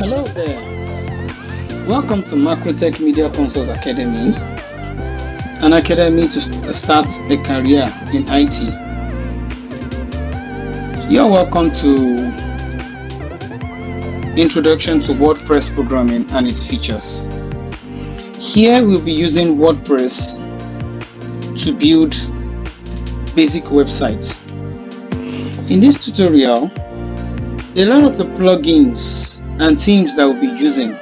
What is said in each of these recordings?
Hello there. Welcome to Macrotech Media Consults Academy, an academy to start a career in IT. You're welcome to Introduction to WordPress Programming and its Features. Here we'll be using WordPress to build basic websites. In this tutorial, a lot of the plugins and themes that we'll be using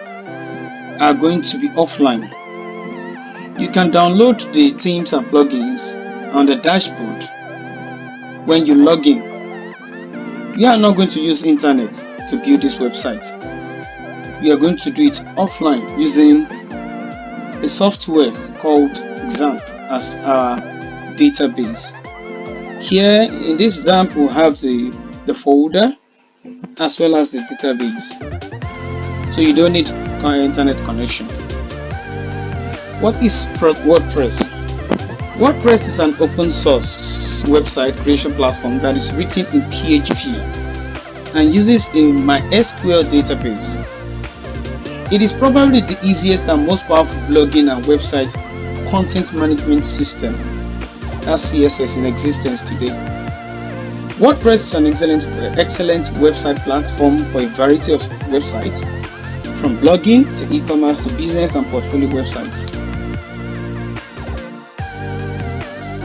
are going to be offline. You can download the themes and plugins on the dashboard when you log in. You are not going to use internet to build this website. You are going to do it offline using a software called XAMPP as our database. Here in this XAMPP we'll have the folder as well as the database, so you don't need internet connection. What is WordPress? WordPress is an open source website creation platform that is written in PHP and uses a MySQL database. It is probably the easiest and most powerful blogging and website content management system, that's CSS, in existence today. WordPress is an excellent website platform for a variety of websites, from blogging to e-commerce to business and portfolio websites.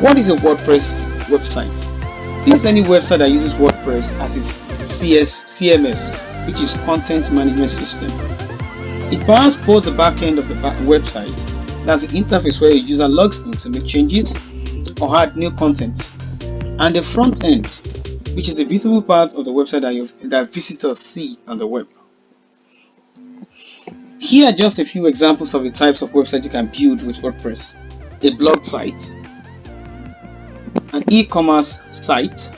What is a WordPress website? This is any website that uses WordPress as its CMS, which is content management system. It powers both the back end of the website, that's the interface where a user logs in to make changes or add new content, and the front end, which is the visible part of the website that visitors see on the web. Here are just a few examples of the types of websites you can build with WordPress: a blog site, an e-commerce site,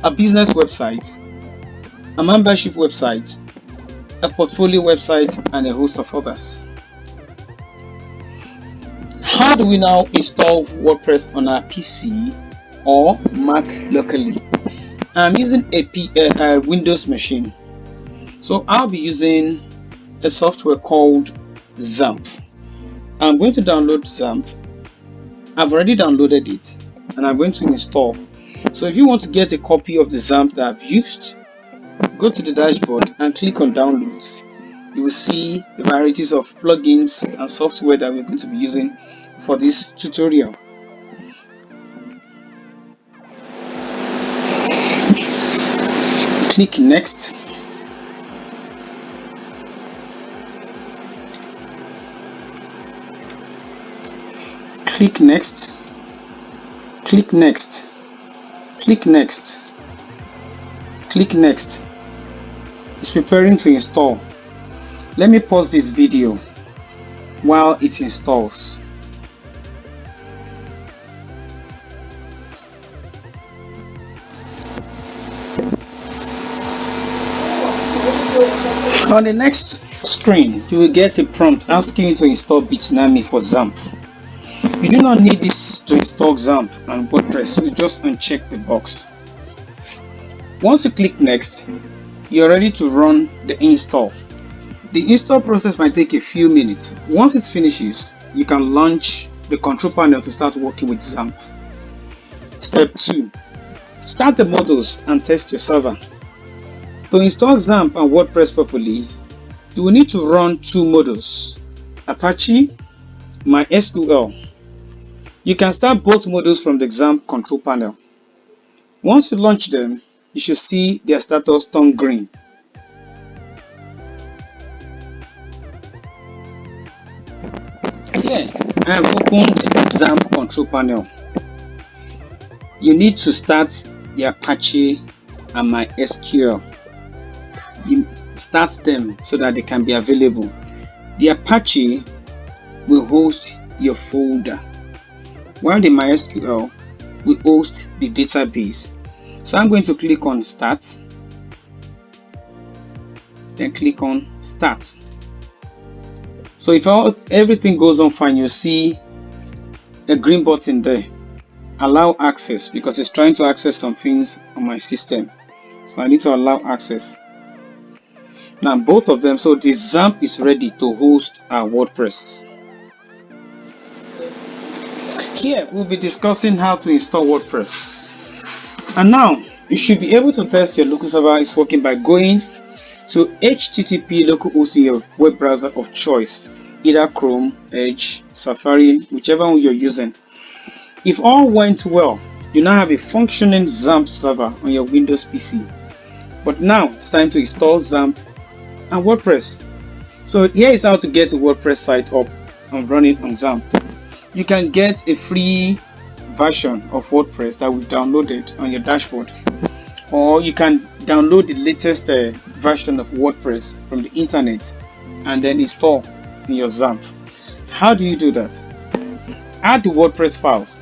a business website, a membership website, a portfolio website, and a host of others. How do we now install WordPress on our PC or Mac locally? I'm using a Windows machine, so I'll be using a software called XAMPP. I'm going to download XAMPP. I've already downloaded it and I'm going to install. So if you want to get a copy of the XAMPP that I've used, go to the dashboard and click on downloads. You will see the varieties of plugins and software that we're going to be using for this tutorial. Click next. Click next. Click next. Click next. Click next. It's preparing to install. Let me pause this video while it installs. On the next screen, you will get a prompt asking you to install Bitnami for XAMPP. You do not need this to install XAMPP and WordPress, so you just uncheck the box. Once you click next, you are ready to run the install. The install process might take a few minutes. Once it finishes, you can launch the control panel to start working with XAMPP. Step 2. Start the modules and test your server. To install XAMPP and WordPress properly, you will need to run two modules: Apache, MySQL. You can start both modules from the XAMPP control panel. Once you launch them, you should see their status turn green. Here, I have opened the XAMPP control panel. You need to start the Apache and MySQL. You start them so that they can be available. The Apache will host your folder, while the MySQL will host the database. So I'm going to click on Start, then click on Start. So if everything goes on fine, you'll see a green button there, Allow access, because it's trying to access some things on my system. So I need to allow access. Now both of them, so the XAMPP is ready to host our WordPress. Here we'll be discussing how to install WordPress. And now you should be able to test your local server is working by going to HTTP localhost in your web browser of choice, either Chrome, Edge, Safari, whichever one you're using. If all went well, you now have a functioning XAMPP server on your Windows PC. But now it's time to install XAMPP and WordPress. So here is how to get a WordPress site up and running on XAMPP. You can get a free version of WordPress that we've downloaded on your dashboard, or you can download the latest version of WordPress from the internet and then install in your XAMPP. How do you do that? Add the WordPress files.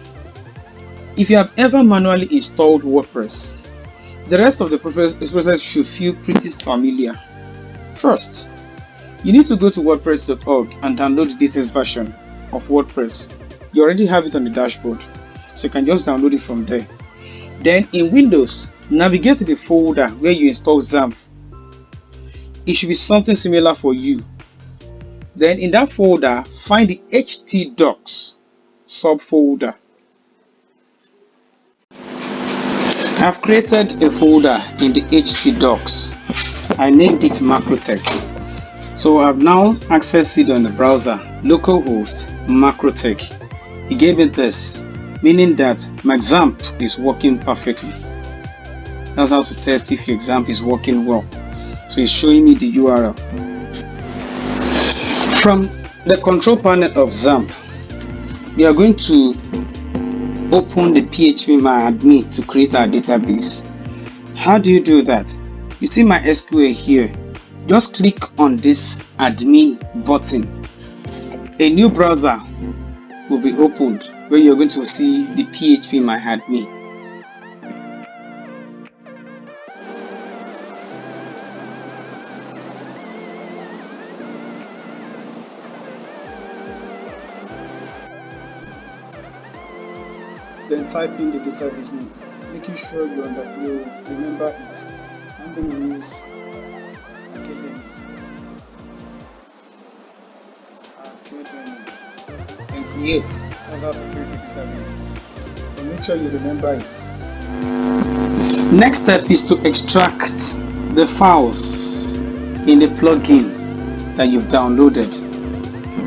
If you have ever manually installed WordPress, the rest of the process should feel pretty familiar. First, you need to go to wordpress.org and download the latest version of WordPress. You already have it on the dashboard, so you can just download it from there. Then in Windows, navigate to the folder where you install XAMPP. It should be something similar for you. Then in that folder, find the htdocs subfolder. I've created a folder in the htdocs. I named it Macrotech. So I've now accessed it on the browser, localhost Macrotech. It gave me this, meaning that my XAMPP is working perfectly. That's how to test if your XAMPP is working well. So it's showing me the URL. From the control panel of XAMPP, we are going to open the phpMyAdmin to create our database. How do you do that? You see my SQL here. Just click on this admin button. A new browser will be opened where you're going to see the phpMyAdmin. Then type in the database name, making sure you remember it. I'm going to use Academy and create. That's how to create a database. So make sure you remember it. Next step is to extract the files in the plugin that you've downloaded.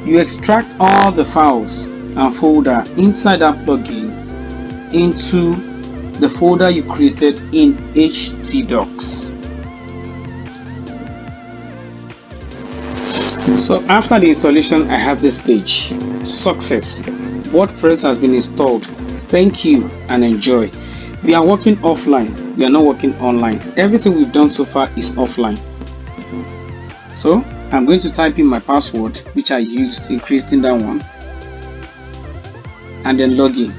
You extract all the files and folder inside that plugin into the folder you created in htdocs. So after the installation, I have this page. Success. WordPress has been installed. Thank you and enjoy. We are working offline. We are not working online. Everything we've done so far is offline. So I'm going to type in my password, which I used in creating that one, and then log in.